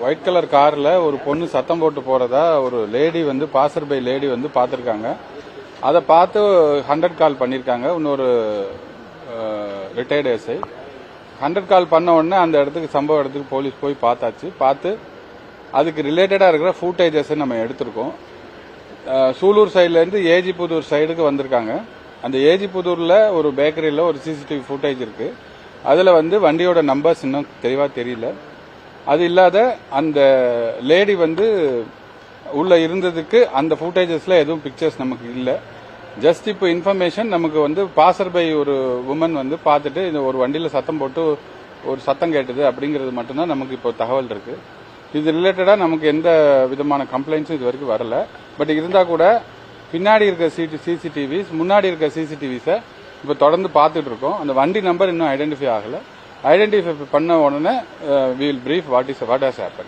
White colour கார்ல ஒரு பொண்ணு சத்தம் போட்டு போறதா ஒரு லேடி வந்து பாசர் பை லேடி வந்து பாத்திருக்காங்க. அதை பார்த்து 100 கால் பண்ணிருக்காங்க. இன்னொரு ரிட்டையர்டு எஸ்ஐ 100 கால் பண்ண உடனே அந்த இடத்துக்கு சம்பவ இடத்துக்கு போலீஸ் போய் பார்த்தாச்சு. பார்த்து அதுக்கு ரிலேட்டடா இருக்கிற ஃபுட்டேஜஸ் நம்ம எடுத்திருக்கோம். சூலூர் சைட்ல இருந்து ஏஜி புதூர் சைடுக்கு வந்திருக்காங்க. அந்த ஏஜி புதூர்ல ஒரு பேக்கரியில ஒரு சிசிடிவி ஃபுட்டேஜ் இருக்கு. அதுல வந்து வண்டியோட நம்பர்ஸ் இன்னும் தெளிவா தெரியல. அது இல்லாத அந்த லேடி வந்து உள்ள இருந்ததுக்கு அந்த ஃபுட்டேஜஸ்ல எதுவும் பிக்சர்ஸ் நமக்கு இல்ல. ஜஸ்ட் இப்போ இன்ஃபர்மேஷன் நமக்கு வந்து பாசர் பை ஒரு உமன் வந்து பார்த்துட்டு இந்த ஒரு வண்டியில சத்தம் போட்டு ஒரு சத்தம் கேட்டது அப்படிங்கிறது மட்டும்தான் நமக்கு இப்போ தகவல் இருக்கு. இது ரிலேட்டடா நமக்கு எந்த விதமான கம்ப்ளைண்ட்ஸும் இது வரைக்கும் வரல. பட் இருந்தா கூட பின்னாடி இருக்க சிசிடிவிஸ் முன்னாடி இருக்க சிசிடிவிஸை இப்போ தொடர்ந்து பார்த்துட்டு இருக்கோம். அந்த வண்டி நம்பர் இன்னும் ஐடென்டிஃபை ஆகல. ஐடென்டிஃபை பண்ண உடனே we will brief what has happen.